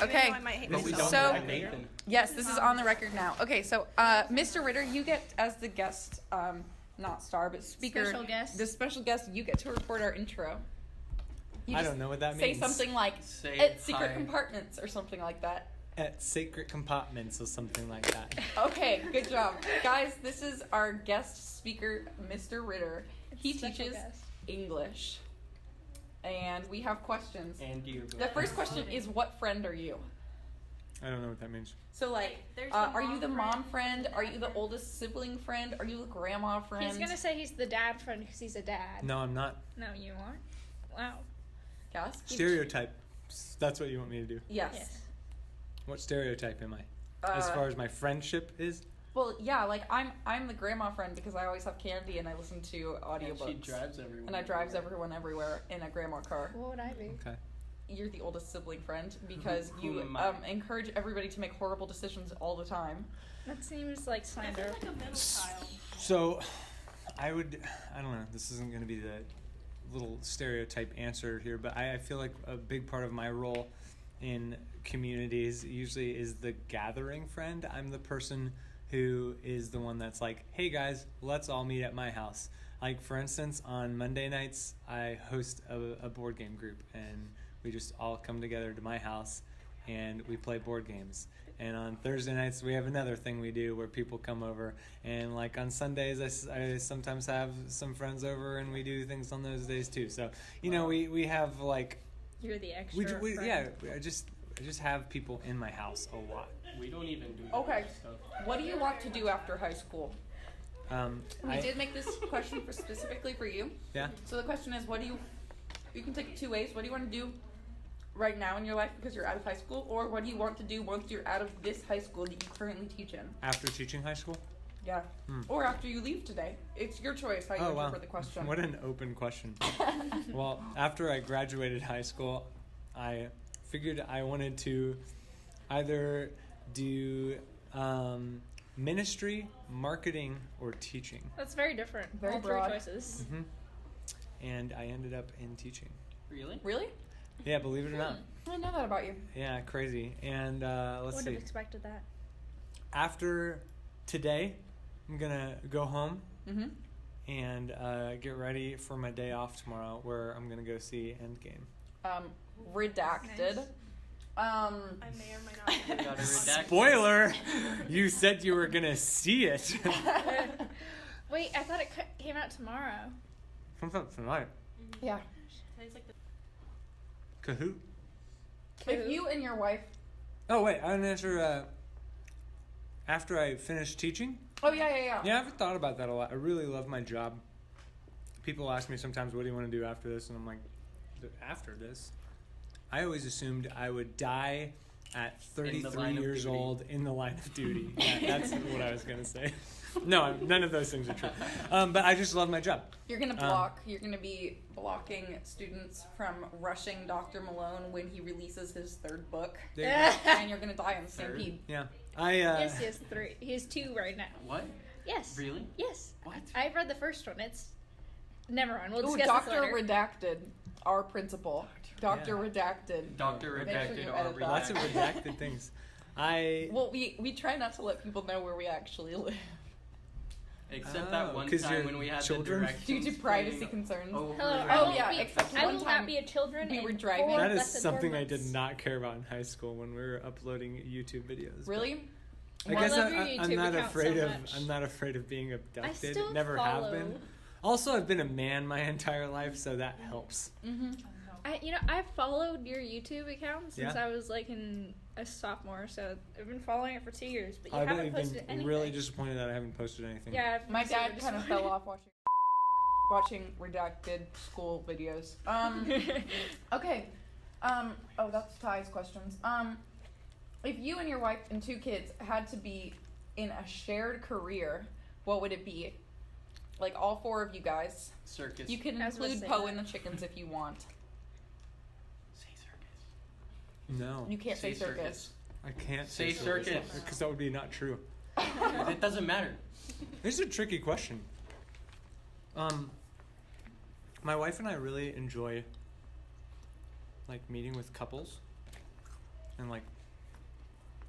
Okay. I might hate But we myself. don't So- have Nathan. Yes, this is on the record now. Okay, so Mr. Ritter, you get as the guest, not star, but speaker. Special guest. The special guest, you get to record our intro. You I just don't know what that say means. something like Say at secret hi. compartments or something like that. At Sacred Compartments or something like that. Okay, good job. Guys, this is our guest speaker, Mr. Ritter. He Special teaches guest. English. And we have questions. And you. The first question is, what friend are you? I don't know what that means. So, like, There's the are you mom the mom friend. friend? Are you the oldest sibling friend? Are you the grandma friend? He's gonna say he's the dad friend because he's a dad. No, I'm not. No, you aren't. Wow. Yes? Stereotype. That's what you want me to do. Yes. Yes. What stereotype am I? As far as my friendship is? Well, yeah, like, I'm the grandma friend because I always have candy and I listen to audiobooks. And she drives everyone. And I drives everyone everywhere in a grandma car. What would I be? Okay. You're the oldest sibling friend because Who you am I? encourage everybody to make horrible decisions all the time. That seems like slander. like a middle child. So, I don't know, this isn't going to be the little stereotype answer here, but I feel like a big part of my role in communities usually is the gathering friend. I'm the person who is the one that's like, hey guys, let's all meet at my house. Like, for instance, on Monday nights, I host a board game group, and we just all come together to my house and we play board games. And on Thursday nights, we have another thing we do where people come over. And like on Sundays, I sometimes have some friends over and we do things on those days too. So, you know, we have like, You're the extra. we friend. yeah, I just have people in my house a lot. We don't even do Okay. that stuff. What do you want to do after high school? We I- did make this question specifically for you. Yeah. So the question is, you can take it two ways. What do you want to do right now in your life because you're out of high school? Or what do you want to do once you're out of this high school that you currently teach in? After teaching high school? Yeah. Or after you leave today. It's your choice how you Oh, wow. interpret the question. What an open question. Well, after I graduated high school, I figured I wanted to either do ministry, marketing, or teaching. That's very different. Very All broad. three choices. And I ended up in teaching. Really? Really? Yeah, believe it or not. I didn't know that about you. Yeah, crazy. And let's Would see. have expected that. After today, I'm going to go home Mm-hmm. and get ready for my day off tomorrow where I'm going to go see Endgame. Redacted. Nice. I may or may not. We got a redacted. Spoiler! You said you were going to see it. Wait, I thought it came out tomorrow. Comes out tonight. Yeah. Today's like the Kahoot. If you and your wife. Oh, wait, I didn't answer after I finished teaching. Oh, yeah. Yeah, I've thought about that a lot. I really love my job. People ask me sometimes, what do you want to do after this? And I'm like, after this? I always assumed I would die at 33 line of years duty. old in the line of duty. Yeah, that's what I was going to say. No, none of those things are true. But I just love my job. You're going to block. You're going to be blocking students from rushing Dr. Malone when he releases his third book. There you go. And you're going to die on the stampede. Yeah. Yes, he has 3. He has 2 right now. What? Yes. Really? Yes. What? I've read the first one. It's never mind. We'll Ooh, discuss Dr. this later. Redacted, our principal. Dr. Yeah. Redacted. Dr. Make sure Redacted you or edit that. Lots of redacted. redacted things. Well, we try not to let people know where we actually live Except that one 'cause time you're when we had children? the directions due to privacy playing concerns. over Hello. the- I won't yeah, be, except I one will time not be a children. we were in driving. 4 That is less than 4 something I did months. not care about in high school when we were uploading YouTube videos. Really? I I guess love your I'm YouTube not account afraid so of. much. I'm not afraid of being abducted. still Never follow. have been. Also, I've been a man my entire life, so that helps. Mm-hmm. I've followed your YouTube account since Yeah? I was like in a sophomore, so I've been following it for 2 years, but you I've haven't posted been anything. really disappointed that I haven't posted anything. Yeah, I've My been dad super kind of fell off watching redacted school videos. Okay. Oh, that's Ty's questions. If you and your wife and 2 kids had to be in a shared career, what would it be? Like all 4 of you guys. Circus. You can I was gonna include say Poe that. and the chickens if you want. Say circus. No, You can't say Say circus. I can't Say circus. because that would be not true. It doesn't matter. This is a tricky question. My wife and I really enjoy like meeting with couples and like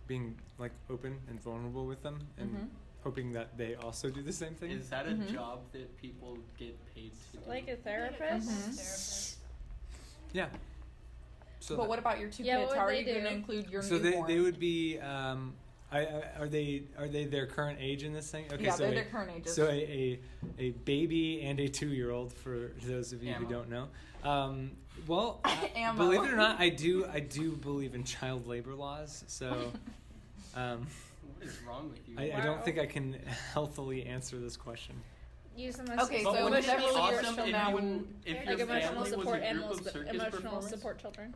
being like open and vulnerable with them, and Mhm. hoping that they also do the same thing. Is that a Mhm. job that people get paid to do? Like a therapist? Mhm. Therapist. Yeah. So But what about your two Yeah, kids? what How would are you they going to do? include your so newborn? they would be are they their current age in this thing? Okay, yeah, so they're a- their current ages. So a baby and a 2-year-old, for those of you who Ammo. don't know. Well, Ammo. believe it or not, I do believe in child labor laws. So What is wrong with you? I don't Wow. think I can healthily answer this question. Use them as Okay, But so wouldn't it be several years awesome from if now you, when- if like your emotional family was support a group animals, of but circus emotional performers? support children.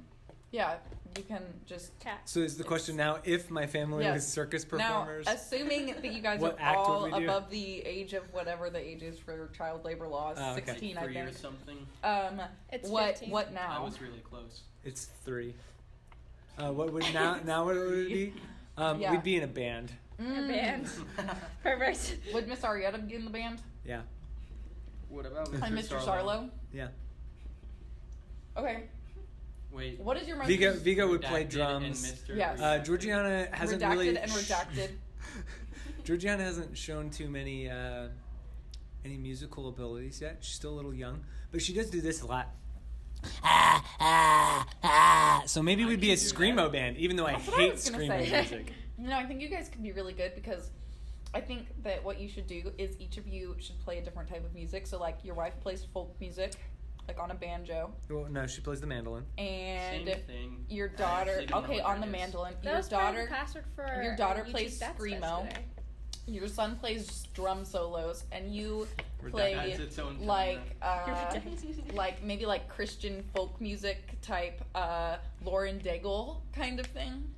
Yeah, you can just. Cats. So is the question now if my family Yes. was circus performers? Now, assuming that you guys What are act would all we do? above the age of whatever the age is for child labor laws, Oh, okay. 16, I 3 or think. something. It's What 15. what I now? was really close. It's 3. What would now what would it be? Yeah. We'd be in a band. A band. Perfect. Would Miss Arietta be in the band? Yeah. What about Mr. And Mr. Sarlo? Sarlo? Yeah. Okay. Wait. What is your most Vigo would play Redacted drums. And Mr. Yes. Georgiana hasn't redacted really and redacted? Georgiana hasn't shown too many any musical abilities yet. She's still a little young, but she does do this a lot. So maybe we'd be a screamo band, even though I That's what I hate was gonna screamo say. music. No, I think you guys could be really good because I think that what you should do is each of you should play a different type of music. So, like, your wife plays folk music, like on a banjo, Well, no, she plays the mandolin. and Same thing. your I daughter, actually don't know okay, what on that the is. mandolin. That Your was part of daughter, the password for your daughter YouTube plays Stats Test screamo. today. your son plays drum solos, and you That's play its own genre. like Redacted. like maybe like Christian folk music type, Lauren Daigle kind of thing.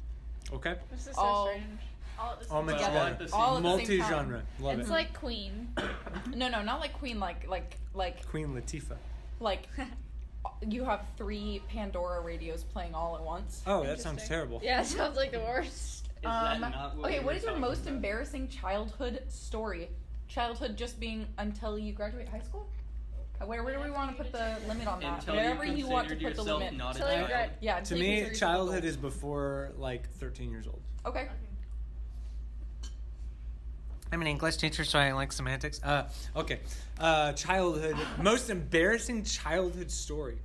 Okay. This is All- so strange. All at the All same mixed time. Well, together. at the same All at the same Multi-genre. Love It's it. like Queen. No, not like Queen, like Queen Latifah. like you have 3 Pandora radios playing all at once. Oh, that sounds Interesting. terrible. Yeah, it sounds like the worst. Is that not what Okay, we what were is your talking most about? embarrassing childhood story? Childhood just being until you graduate high school? Where do we want to put the limit on that? Until Wherever you you want to considered put the yourself limit. not a Till you child. grad- Yeah, To until you me, consider yourself childhood adult. is before like 13 years old. Okay. I'm an English teacher, so I like semantics. Okay. Childhood. Most embarrassing childhood story.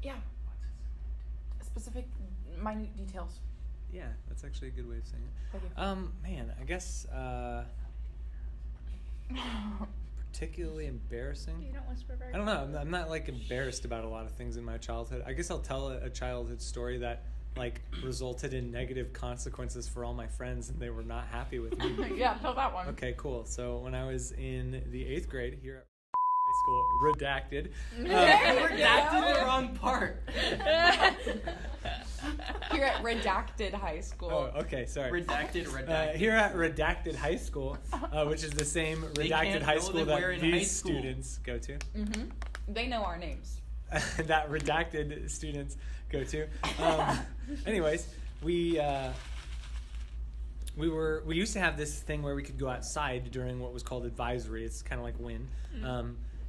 Yeah. Specific, minute details. Yeah, that's actually a good way of saying it. Thank you. Man, I guess particularly embarrassing. You don't whisper very I don't know. I'm not like embarrassed about a lot of things in my childhood. I guess I'll tell a childhood story that like resulted in negative consequences for all my friends, and they were not happy with me. Yeah, tell that one. Okay, cool. So when I was in the 8th grade here at high school, redacted. Redacted the wrong part. Here at Redacted High School. Oh, okay, sorry. Redacted. Here at Redacted High School, which is the same They Redacted can't High know School that we're that in high these school. students go to. Mm-hmm. They know our names. That Redacted students go to. Anyways, we used to have this thing where we could go outside during what was called advisory. It's kind of like WIN,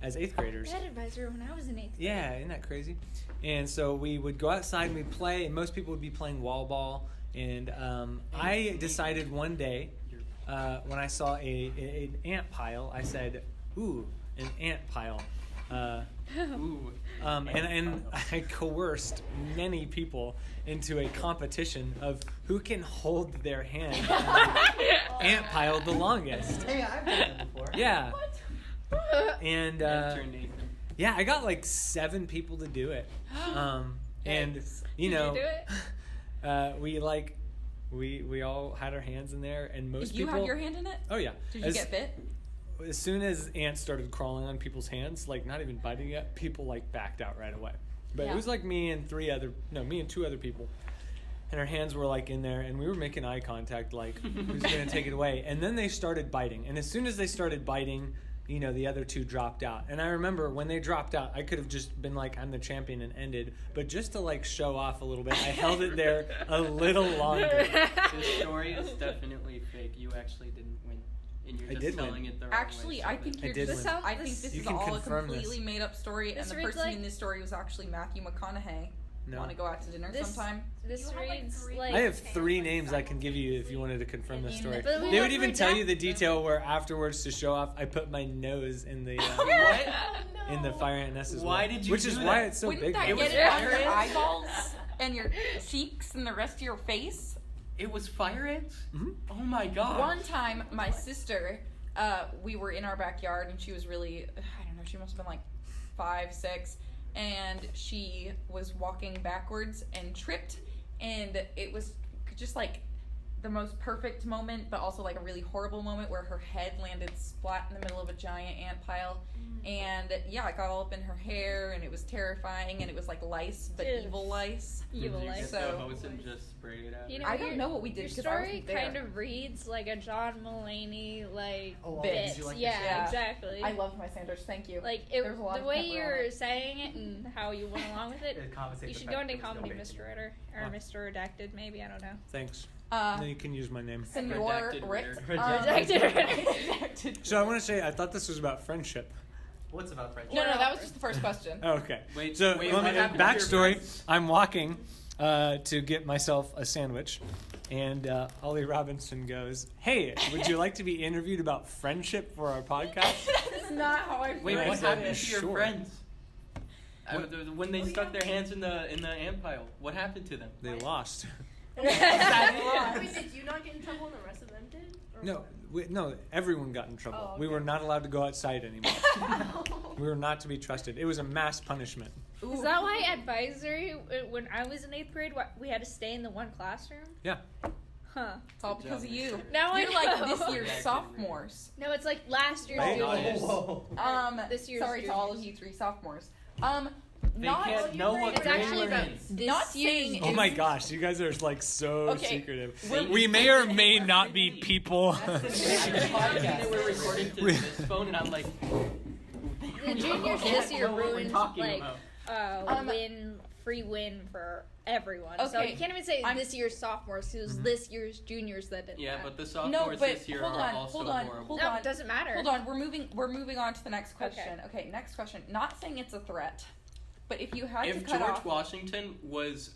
as 8th graders. I had advisor when I was in 8th grade. Yeah, isn't that crazy? And so we would go outside and we'd play, and most people would be playing wall ball. And I decided one day, when I saw an ant pile, I said, "Ooh, an ant pile." Ooh. And I coerced many people into a competition of who can hold their hand on the ant pile the longest. Hey, I've done that before. Yeah. And Enter Nathan. yeah, I got like 7 people to do it. And you Did know, you do it? we all had our hands in there, and most Did you people. have your hand in it? Oh yeah. Did you get bit? As soon as ants started crawling on people's hands, like not even biting yet, people like backed out right away. But Yeah. it was like me and 2 other people. And our hands were like in there, and we were making eye contact like, who's going to take it away? And then they started biting. And as soon as they started biting, you know, the other 2 dropped out. And I remember when they dropped out, I could have just been like, I'm the champion and ended. But just to like show off a little bit, I held it there a little longer. This story is definitely fake. You actually didn't win. And you're I just did win. telling it the wrong Actually, way. I think you're did just. win. I think this You is can all a confirm completely this. made up story, and This the reads person like- in this story was actually Matthew McConaughey. No. Want to go out to dinner sometime? This You have, like, reads three like I have Family 3 names I can give you if you wanted to confirm the In story. the- But we They would have even tell you the redacted. detail where afterwards to show off, I put my nose in the What? in the fire ant nest as Why well. did you Which do is that? why it's so Wouldn't big. that now. It was get it on fire your ants? eyeballs and your cheeks and the rest of your face? It was fire ants? Mhm. Oh my god. One time, my sister, we were in our backyard, and she was really, I don't know, she must have been like 5, 6, and she was walking backwards and tripped, and it was just like the most perfect moment, but also like a really horrible moment where her head landed splat in the middle of a giant ant pile. And yeah, it got all up in her hair, and it was terrifying, and it was like lice, but Ew. evil lice. evil Did you life. get So- the hose and just spray it at You her? know, I don't know what we did Your because I story wasn't there. kind of reads like a John Mulaney like Oh, Bit. bit. did you like Yeah, this? Yeah. exactly. I loved my sandwich, thank you. like There was a lot the of way pepper on you're it. saying it and how you went along with it. The conversation You should fact go into there was no comedy, bacon. Mr. Ritter, or Oh. Mr. Redacted, maybe. I don't know. Thanks. Then you can use my name. Senor Redacted Ritter. Ritter. Redacted. So I want to say I thought this was about friendship. What's about friendship? No, that was just the first question. Oh, okay. Wait, So wait, let what me, happened to your backstory. friends? I'm walking to get myself a sandwich, and Ollie Robinson goes, "Hey, would you like to be interviewed about friendship for our podcast?" That's not how I Wait, And I what said, happened to your "Sure." friends? What? When they stuck their hands in the ant pile, what happened to them? They lost. Wait, did you not get in trouble and the rest of them did? Or No, everyone got in trouble. Oh, We okay. were not allowed to go outside anymore. We were not to be trusted. It was a mass punishment. Is that why advisory, when I was in 8th grade, we had to stay in the one classroom? Yeah. Huh. It's all Good because job, of you. Now I You're like know. this year's Redacted sophomores. No, it's like last year's Right. juniors. Whoa. This year's Sorry to all of juniors. you 3 sophomores. They Not can't know what It's grade actually we're about in. this Not year's saying Oh my gosh, you guys are like so Okay, secretive. we're- We may or may not be people. They were recording to We- this phone, and I'm like, The juniors I this don't year know what we're ruined talking like about. free win for everyone. So Okay, you can't even say I'm- this year's sophomores. It was this year's juniors that did Yeah, that. but the No, sophomores but this year hold are on, also hold on, horrible. hold no, on. it doesn't matter. Hold on, we're moving on to the next question. Okay, next question. Not saying it's a threat, but if you had to If cut George off Washington was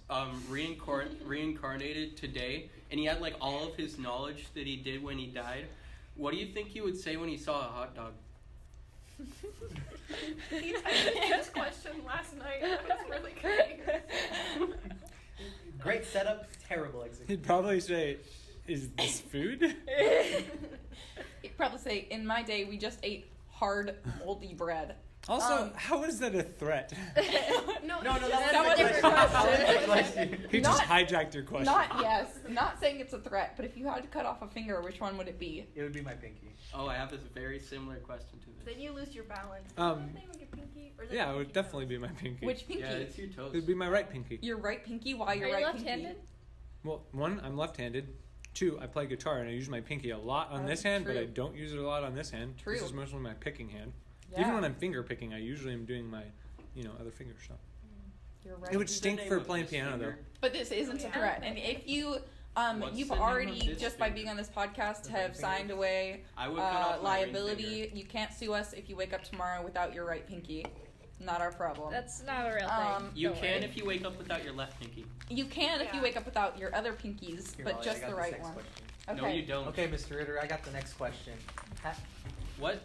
reincarnated today, and he had like all of his knowledge that he did when he died, what do you think he would say when he saw a hot dog? He typed in this question last night. That was really great. Great setup, terrible execution. He'd probably say, "Is this food?" He'd probably say, in my day, we just ate hard, moldy bread. Also, how is that a threat? No, No, That's that was a the different question. question. He just Not- hijacked your question. Not yes, not saying it's a threat, but if you had to cut off a finger, which one would it be? It would be my pinky. Oh, I have this very similar question to this. Then you lose your balance. Um, Is that thing with your pinky? Or is it Yeah, it your would pinky definitely toes? be my pinky. Which pinky? Yeah, it's your toes. It'd be my right pinky. Your right pinky while Are you're you right left-handed? pinky. Well, 1, I'm left-handed. 2, I play guitar and I use my pinky a lot on this hand, but true. I don't use it a lot on this hand. True. This is mostly my picking hand. Yeah. Even when I'm finger picking, I usually am doing my, other finger stuff. You're right. It would What's the stink name for of playing this piano finger? But this isn't a Yeah. threat, and if you, What's you've the name of already this just by finger? being on this podcast The have ring signed finger? away I would cut off my ring liability. finger. You can't sue us if you wake up tomorrow without your right pinky. Not our problem. That's not a real Um, thing. You Don't can worry. if you wake up without your left pinky. You can if you Yeah. wake up without your other pinkies, Here, but Ollie, just I got the this right next one. question. Okay. No, you don't. Okay, Mr. Ritter, I got the next question. What?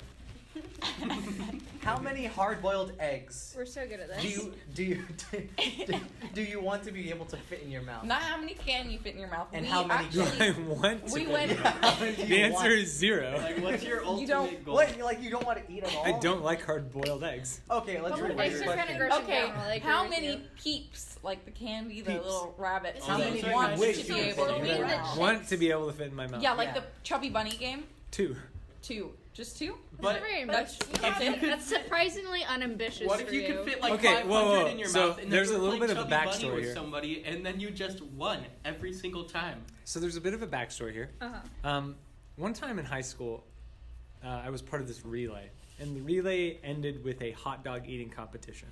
How many hard-boiled eggs We're so good at this. do you want to be able to fit in your mouth? Not how many can you fit in your mouth. And we how many Do actually, I want to? we fit went- in? How many do The you answer want? is 0. Like, what's your ultimate don't- goal? What? Like you don't want to eat them all? I don't like hard-boiled eggs. Okay, let's How read many this eggs are question. kinda gross? Okay, General, I agree how with many you. peeps, like the candy, the Peeps. little rabbits, How many do you want wish to you be could able fit to in fit your in? mouth? Want to be able to fit in my mouth. Yeah, like Yeah. the Chubby Bunny game. 2. 2. Just 2? But That's very That's- ambitious. if you could- That's surprisingly unambitious what if for you could fit like Okay, 500 whoa, in your so mouth, and there's then a you were little bit of a playing Chubby backstory Bunny with here. somebody, and then you just won every single time. So there's a bit of a backstory here. Uh-huh. One time in high school, I was part of this relay, and the relay ended with a hot dog eating competition.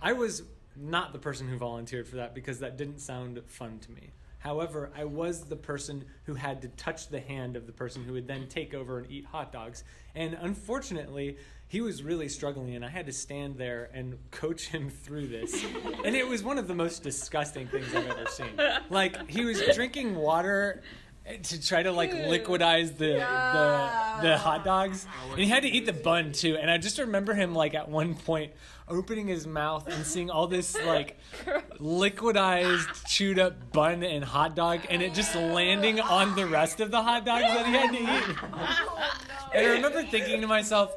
I was not the person who volunteered for that because that didn't sound fun to me. However, I was the person who had to touch the hand of the person who would then take over and eat hot dogs. And unfortunately, he was really struggling, and I had to stand there and coach him through this. And it was one of the most disgusting things I've ever seen. Like, he was drinking water to try to like liquidize the hot dogs, and he had to eat the bun too. And I just remember him like at one point opening his mouth and seeing all this like liquidized chewed up bun and hot dog, and it just landing on the rest of the hot dogs that he had to eat. And I remember thinking to myself,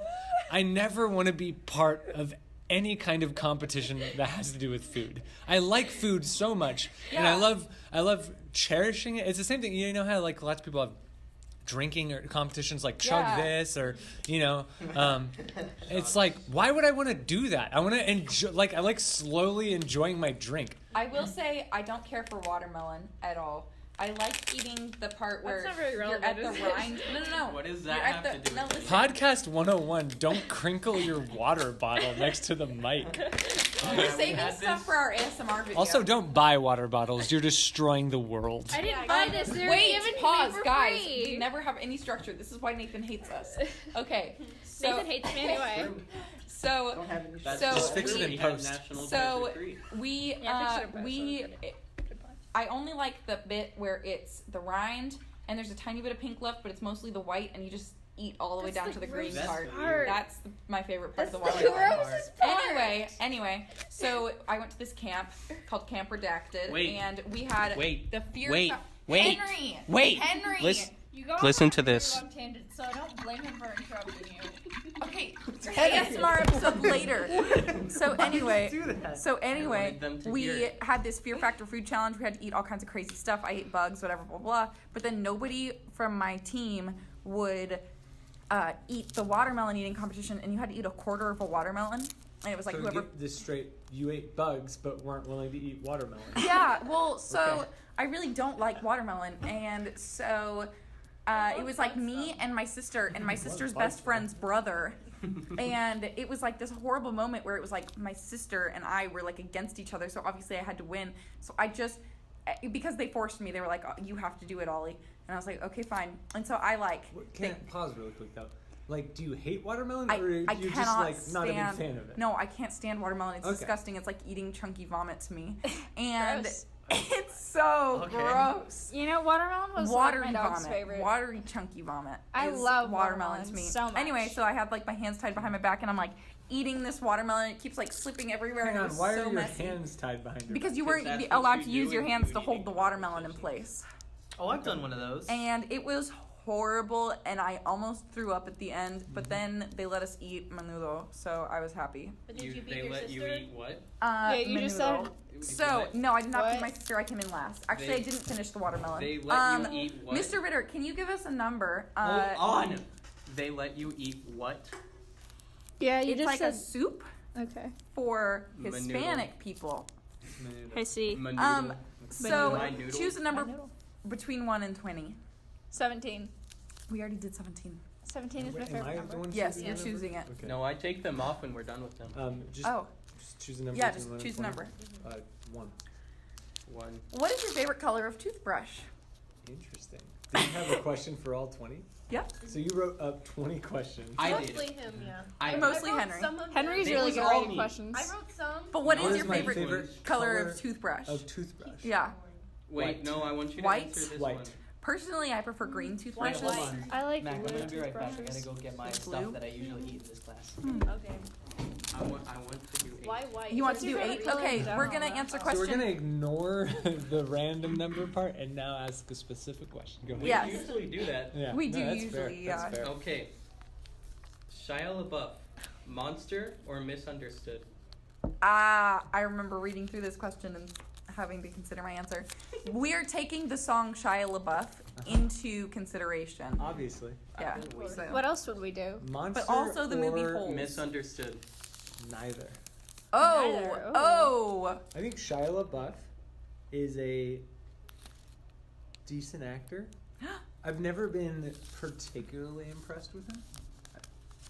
I never want to be part of any kind of competition that has to do with food. I like food so much, and I love cherishing it. It's the same thing. You know how like lots of people have drinking or competitions like chug this, or it's like, why would I want to do that? I want to enjoy, like I like slowly enjoying my drink. I will say I don't care for watermelon at all. I like eating the part where That's not very you're relevant, at the is it? rind. No. What does that You're have at to do no, with it? listen. Podcast 101, don't crinkle your water bottle next to the mic. We're saving stuff for our ASMR video. Also, don't buy water bottles. You're destroying the world. I didn't buy this. They're Wait, given to pause, me for guys. free. We never have any structure. This is why Nathan hates us. Okay. So, Nathan hates me anyway. So, Don't have any That's So, Just fix it in we have post. National So- Treasure 3. we, Yeah, fix it up, we, so it's good. I only like the bit where it's the rind and there's a tiny bit of pink left, but it's mostly the white, and you just eat all the way That's down the to the green gross part. part. That's my favorite part That's of the the watermelon. grossest part. Anyway, so I went to this camp called Camp Redacted, Wait. and we had Wait. the fear. Wait. Wait. Henry. Wait. Henry. Listen. You go Listen on to a very this. long tangent, so don't blame him for interrupting you. Okay, ASMR episode later. So anyway, do that? so I anyway, wanted them to we hear it. had this Fear Factor food challenge. We had to eat all kinds of crazy stuff. I ate bugs, whatever, blah blah. But then nobody from my team would eat the watermelon eating competition, and you had to eat a quarter of a watermelon, and it was like So whoever. get this straight, you ate bugs but weren't willing to eat watermelon. Yeah, well, so Okay. I really don't like watermelon, and so it was like me and my sister and my sister's best friend's brother, and it was like this horrible moment where it was like my sister and I were like against each other, so obviously I had to win. So I just, because they forced me, they were like, oh, you have to do it, Ollie. And I was like, okay, fine. And so I like, Can I pause really quick though? Like, do you hate watermelon, I or are you just cannot like not a big stand- fan of it? no, I can't stand watermelon. It's Okay. disgusting. It's like eating chunky vomit to me. And Gross. it's so Okay. gross. You know, watermelon was Watery like my dog's vomit, favorite. watery chunky vomit. I is love watermelon to watermelon me. so much. Anyway, so I had like my hands tied behind my back, and I'm like eating this watermelon. It keeps like slipping everywhere. Hang and on, it was why so are your messy. hands tied behind your Because you Because weren't that's what allowed you to use do your in hands to food hold eating the watermelon in competitions. place. Oh, I've done one of those. And it was horrible, and I almost threw up at the end. Mm-hmm. But then they let us eat menudo, so I was happy. But did you beat They your let sister? you eat what? Yeah, you just menudo. said- So What? no, I did not beat What? my sister. I came in last. Actually, They- I didn't finish the watermelon. They let you eat what? Mr. Ritter, can you give us a number? Hold on. They let you eat what? Yeah, you It's just like said. a soup Okay. for Menudo. Hispanic people. I see. Menudo. So My noodle. choose a number between 1 and 20. 17. We already did 17. 17 is my Am favorite I number. the one Yes, choosing you're the number? choosing it. Okay. No, I take them off when we're done with them. Just, Oh, just choose a number. yeah, between just 1 and choose a 20. number. 1. 1. What is your favorite color of toothbrush? Interesting. Do you have a question for all 20? Yeah. So you wrote up 20 questions. I Mostly did. him, yeah. I Mostly I wrote Henry. Some of Henry's them. They really was good at all writing me. questions. I wrote some. But what What is is your my favorite, favorite color color of toothbrush? Of toothbrush. Yeah. Wait, White. no, I want you to White? answer this White. one. Personally, I prefer green toothbrushes. Hold on. I like Mac, I'm blue gonna be right back. I toothbrushes. gotta go get my Like stuff blue? that I usually eat in this class. Okay. I want to do 8. Why white? You want What's to your do favorite 8? color? Okay, Yeah. we're going to answer So we're question. gonna ignore the random number part and now ask a specific question. Go ahead. We Yes. usually do that. Yeah. We no, do that's usually, fair. yeah. That's fair. Okay. Shia LaBeouf, monster or misunderstood? I remember reading through this question and having to consider my answer. We are taking the song Shia LaBeouf into consideration. Obviously. Yeah. course. So. What else would we do? Monster also the movie or Hole. Misunderstood. neither. Oh, Neither. oh. I think Shia LaBeouf is a decent actor. I've never been particularly impressed with him.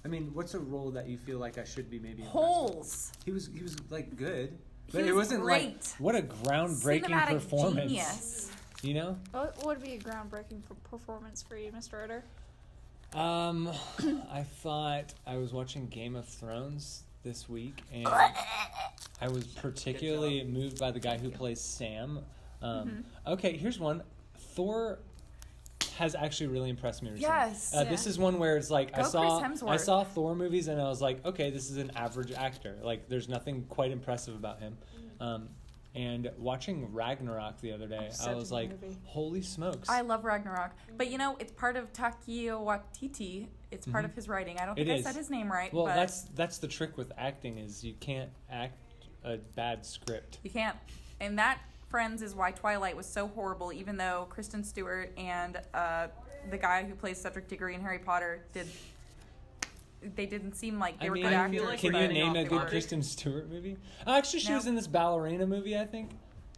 I mean, what's a role that you feel like I should be maybe impressed with? Holes. He was like good, He but it was wasn't great. like what a groundbreaking Cinematic performance. genius. You know? What would be a groundbreaking performance for you, Mr. Ritter? I thought I was watching Game of Thrones this week, and I was particularly moved by the guy who plays Sam. Okay, here's one. Thor has actually really impressed me recently. Yes. This is one where it's like Go Chris Hemsworth. I saw Thor movies and I was like, okay, this is an average actor. Like, there's nothing quite impressive about him. And watching Ragnarok the other day, I was like, holy smokes. I love Ragnarok. But you know, it's part of Taika Waititi. It's part of his writing. I don't think I said his name right. Well, but that's the trick with acting, is you can't act a bad script. you can't. And that, friends, is why Twilight was so horrible, even though Kristen Stewart and the guy who plays Cedric Diggory in Harry Potter they didn't seem like they were good actors. like Can we're you getting name off a the good art. Kristen Stewart movie? Actually, she No. was in this ballerina movie, I think.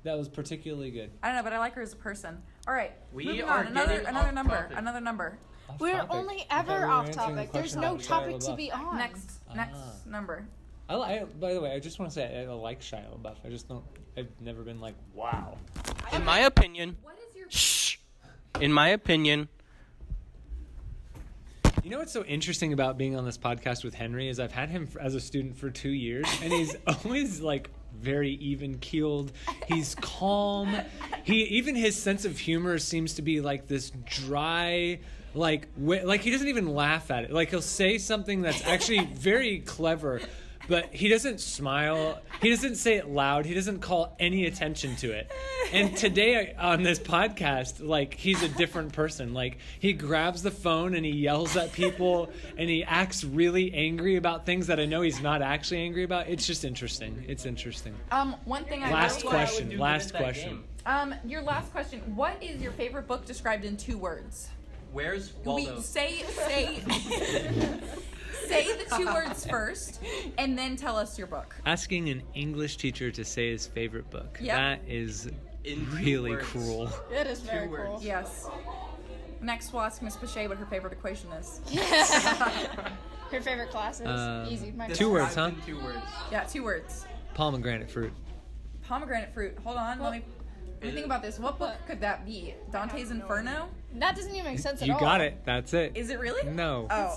That was particularly good. I don't know, but I like her as a person. All right, We moving are on. Another getting another off number. topic. Another number. Off We're topic. only I thought we ever were off answering the topic. There's question no about Shia topic to LaBeouf. be on. Next number. By the way, I just want to say I like Shia LaBeouf. I just don't. I've never been like, wow. In my opinion, What is your in my opinion, You know what's so interesting about being on this podcast with Henry is I've had him as a student for 2 years, and he's always like very even keeled. He's calm. Even his sense of humor seems to be like this dry. Like he doesn't even laugh at it. Like, he'll say something that's actually very clever, but he doesn't smile. He doesn't say it loud. He doesn't call any attention to it. And today on this podcast, like, he's a different person. Like, he grabs the phone and he yells at people and he acts really angry about things that I know he's not actually angry about. It's just interesting. It's interesting. one thing I Last really question. do Last good at that question. Your last question. What is your favorite book described in 2 words? where's Waldo? Say the 2 words first, and then tell us your book. Asking an English teacher to say his favorite book. Yep. That is In 2 really words. cruel. It is very 2 words. cool. Yes. Next, we'll ask Miss Pache what her favorite equation is. Her favorite class is easy. My 2 words, huh? In 2 words. Yeah, 2 words. Pomegranate fruit. Pomegranate fruit. Hold on, let me think about this. What book could that be? Dante's Inferno? That doesn't even make sense at You all. got it. That's it. Is it really? No. Oh.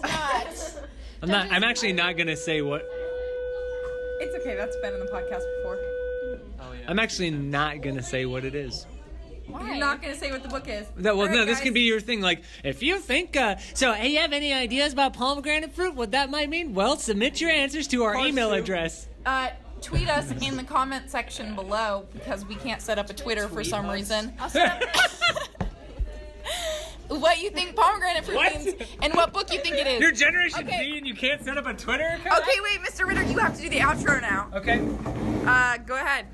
Not. I'm actually not gonna say what. It's okay, that's been in the podcast before. Oh yeah. I'm actually not gonna say what it is. Why? You're not going to say what the book is. No, well, All right, no, this guys. can be your thing. Like, if you think, so, hey, you have any ideas about pomegranate fruit? What that might mean? Well, submit your answers to our email address. Tweet us in the comment section below, because we can't set up a Twitter for some reason. I'll set up- What you think pomegranate fruit What? means and what book you think it is. You're Generation Okay. Z and you can't set up a Twitter account? Okay, wait, Mr. Ritter, you have to do the outro now. Okay. Go ahead.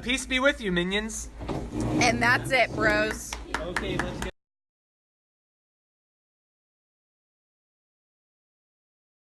Peace be with you, minions. And that's it, bros. Okay, let's get.